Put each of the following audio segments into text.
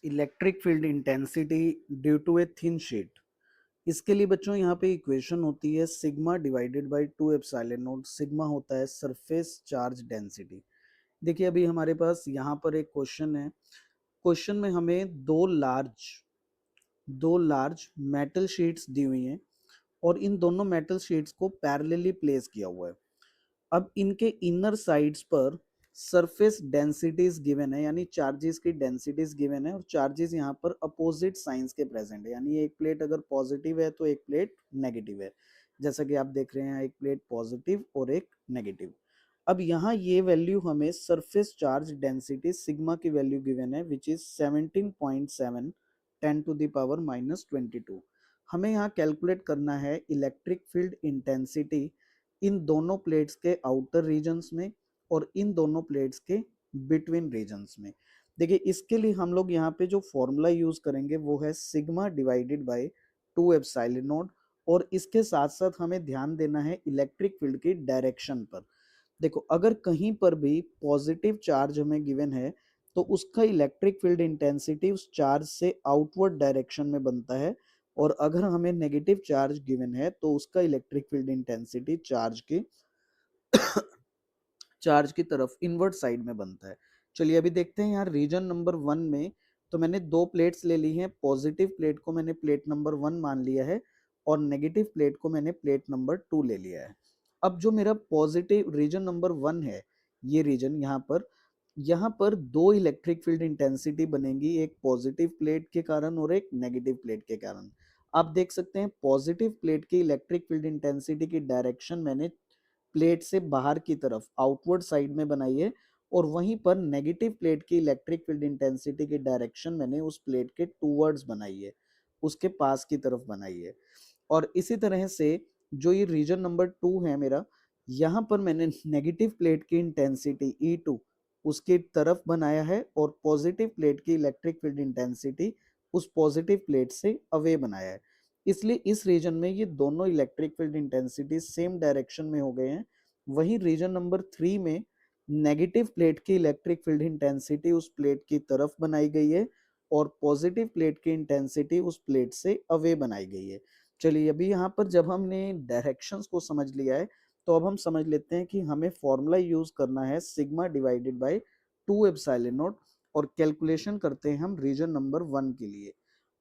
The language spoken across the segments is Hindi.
Electric field intensity due to a thin sheet. इसके लिए बच्चों यहाँ पे इक्वेशन होती है sigma divided by 2 epsilon naught. Sigma होता है सरफेस चार्ज डेंसिटी। देखिए अभी हमारे पास यहाँ पर एक क्वेश्चन है। क्वेश्चन में हमें दो लार्ज मेटल शीट्स दी हुई हैं और इन दोनों मेटल शीट्स को पैरेलली प्लेस किया हुआ है। अब इनके इनर साइड्स पर सरफेस डेंसिटीज गिवन है, यानी चार्जेस की डेंसिटीज गिवन है और चार्जेस यहाँ पर अपोजिट साइंस के प्रेजेंट है, यानी एक प्लेट अगर पॉजिटिव है तो एक प्लेट नेगेटिव है। जैसा कि आप देख रहे हैं एक प्लेट पॉजिटिव और एक नेगेटिव। अब यहाँ ये वैल्यू हमें सरफेस चार्ज डेंसिटी सिग्मा की वैल्यू गिवन है विच इज 17.7 10⁻⁻22। हमें यहाँ कैलकुलेट करना है इलेक्ट्रिक फील्ड इंटेंसिटी इन दोनों प्लेट्स के आउटर रीजन्स में और इन दोनों प्लेट्स के बिटवीन रीजन्स में। देखिए इसके लिए हम लोग यहाँ पे जो फॉर्मूला यूज करेंगे वो है sigma divided by 2 epsilon not. और इसके साथ साथ हमें ध्यान देना है इलेक्ट्रिक फील्ड की डायरेक्शन पर। देखो अगर कहीं पर भी पॉजिटिव चार्ज हमें गिवन है तो उसका इलेक्ट्रिक फील्ड इंटेंसिटी उस चार्ज से आउटवर्ड डायरेक्शन में बनता है, और अगर हमें नेगेटिव चार्ज गिवन है तो उसका इलेक्ट्रिक फील्ड इंटेंसिटी चार्ज की तरफ इनवर्ट साइड में बनता है। चलिए अभी देखते हैं यहाँ रीजन नंबर 1 में। तो मैंने दो प्लेट्स ले ली हैं, पॉजिटिव प्लेट को मैंने प्लेट नंबर 1 मान लिया है और नेगेटिव प्लेट को मैंने प्लेट नंबर 2 ले लिया है। अब जो मेरा पॉजिटिव रीजन नंबर 1 है, ये रीजन यहाँ पर दो इलेक्ट्रिक फील्ड इंटेंसिटी बनेगी, एक पॉजिटिव प्लेट के कारण और एक नेगेटिव प्लेट के कारण। आप देख सकते हैं पॉजिटिव प्लेट की इलेक्ट्रिक फील्ड इंटेंसिटी की डायरेक्शन मैंने प्लेट से बाहर की तरफ आउटवर्ड साइड में बनाई है, और वहीं पर नेगेटिव प्लेट की इलेक्ट्रिक फील्ड इंटेंसिटी की डायरेक्शन मैंने उस प्लेट के टूवर्ड्स बनाई है, उसके पास की तरफ बनाई है। और इसी तरह से जो ये रीजन नंबर 2 है मेरा, यहाँ पर मैंने नेगेटिव प्लेट की इंटेंसिटी E2 उसकी तरफ बनाया है और पॉजिटिव प्लेट की इलेक्ट्रिक फील्ड इंटेंसिटी उस पॉजिटिव प्लेट से अवे बनाया है। इसलिए इस रीजन में ये दोनों electric field intensity same direction में हो गए हैं। वहीं रीजन नंबर 3 में नेगेटिव प्लेट की इलेक्ट्रिक फील्ड इंटेंसिटी उस प्लेट की तरफ बनाई गई है और पॉजिटिव प्लेट की इंटेंसिटी उस प्लेट से अवे बनाई गई है। चलिए अभी यहाँ पर जब हमने डायरेक्शंस को समझ लिया है तो अब हम समझ लेते हैं कि हमें फॉर्मूला यूज करना है sigma divided by 2 epsilon not, और कैलकुलेशन करते हैं हम रीजन नंबर 1 के लिए।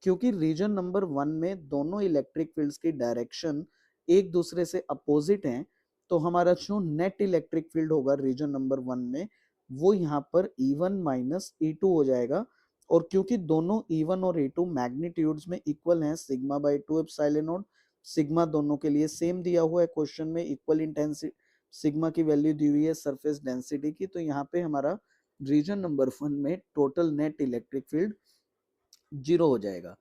क्योंकि रीजन नंबर 1 में दोनों इलेक्ट्रिक फील्ड्स की डायरेक्शन एक दूसरे से अपोजिट हैं, तो हमारा जो नेट इलेक्ट्रिक फील्ड होगा रीजन नंबर 1 में वो यहाँ पर E1 माइनस E2 हो जाएगा। और क्योंकि दोनों E1 और E2 मैग्नीट्यूड्स में इक्वल हैं sigma bye 2 epsilon naught, sigma दोनों के लिए सेम दिया हुआ है क्वेश्चन में, इक्वल इंटेंसिटी सिग्मा की वैल्यू दी हुई है सरफेस डेंसिटी की, तो यहाँ पे हमारा रीजन नंबर 1 में टोटल नेट इलेक्ट्रिक फील्ड 0 हो जाएगा।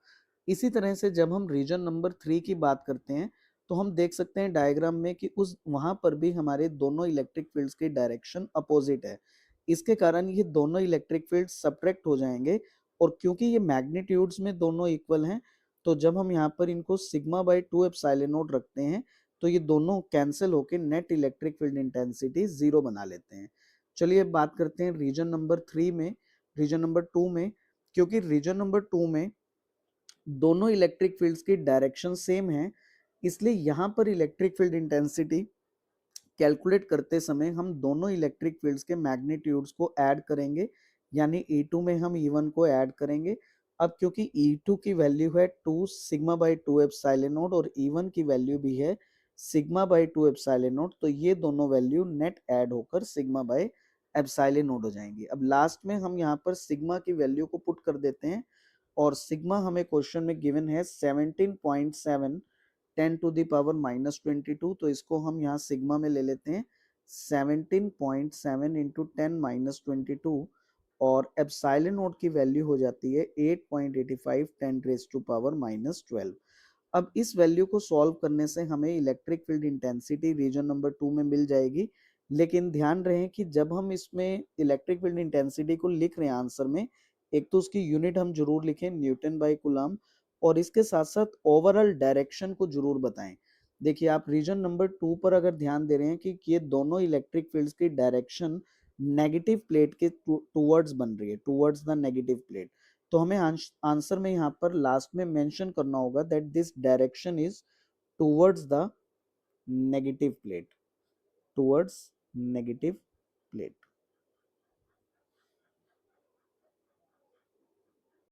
इसी तरह से जब हम रीजन नंबर 3 की बात करते हैं तो हम देख सकते हैं डायग्राम में कि उस वहां पर भी हमारे दोनों इलेक्ट्रिक फील्ड्स की डायरेक्शन अपोजिट है। इसके कारण ये दोनों इलेक्ट्रिक फील्ड सब्ट्रैक्ट हो जाएंगे, और क्योंकि ये मैग्नीट्यूड्स में दोनों इक्वल हैं तो जब हम यहाँ पर इनको सिग्मा बाय 2 एप्सिलॉन नॉट रखते हैं तो ये दोनों कैंसिल होकर नेट इलेक्ट्रिक फील्ड इंटेंसिटी 0 बना लेते हैं। चलिए बात करते हैं रीजन नंबर 3 में, रीजन नंबर 2 में। क्योंकि रीजन नंबर 2 में दोनों इलेक्ट्रिक फील्ड्स की डायरेक्शन सेम है, इसलिए यहाँ पर इलेक्ट्रिक फील्ड इंटेंसिटी कैलकुलेट करते समय हम दोनों इलेक्ट्रिक फील्ड्स के मैग्नीट्यूड्स को ऐड करेंगे, यानी E2 में हम E1 को ऐड करेंगे। अब क्योंकि E2 की वैल्यू है 2 सिग्मा बाय 2 एप्सिलॉन नॉट और E1 की वैल्यू भी है सिग्मा बाय 2 एप्सिलॉन नॉट, तो ये दोनों वैल्यू नेट ऐड होकर सिग्मा बाय एप्सिलॉन नॉट हो जाएंगी। अब लास्ट में हम यहाँ पर सिग्मा की वैल्यू को पुट कर देते हैं, और सिग्मा हमें क्वेश्चन में गिवन है 17.7 10⁻⁻22, तो इसको हम यहाँ सिग्मा में ले लेते हैं 17.7 इंटू 10⁻22, और एप्सिलॉन नोट की वैल्यू हो जाती है 8.85 10⁻⁻12। अब इस वैल्यू को सॉल्व करने से हमें electric field intensity region number 2 में मिल जाएगी। लेकिन ध्यान रहे कि जब हम इसमें इलेक्ट्रिक फील्ड इंटेंसिटी को लिख रहे हैं आंसर में, एक तो उसकी यूनिट हम जरूर लिखें न्यूटन बाय कूलम, और इसके साथ साथ ओवरऑल डायरेक्शन को जरूर बताएं। देखिए आप रीजन नंबर 2 पर अगर ध्यान दे रहे हैं कि ये दोनों इलेक्ट्रिक फील्ड्स की डायरेक्शन नेगेटिव प्लेट के टूवर्ड्स बन रही है, टूवर्ड्स द नेगेटिव प्लेट। तो हमें आंसर में यहाँ पर लास्ट में मेंशन करना होगा that this direction is towards the negative plate, towards negative plate.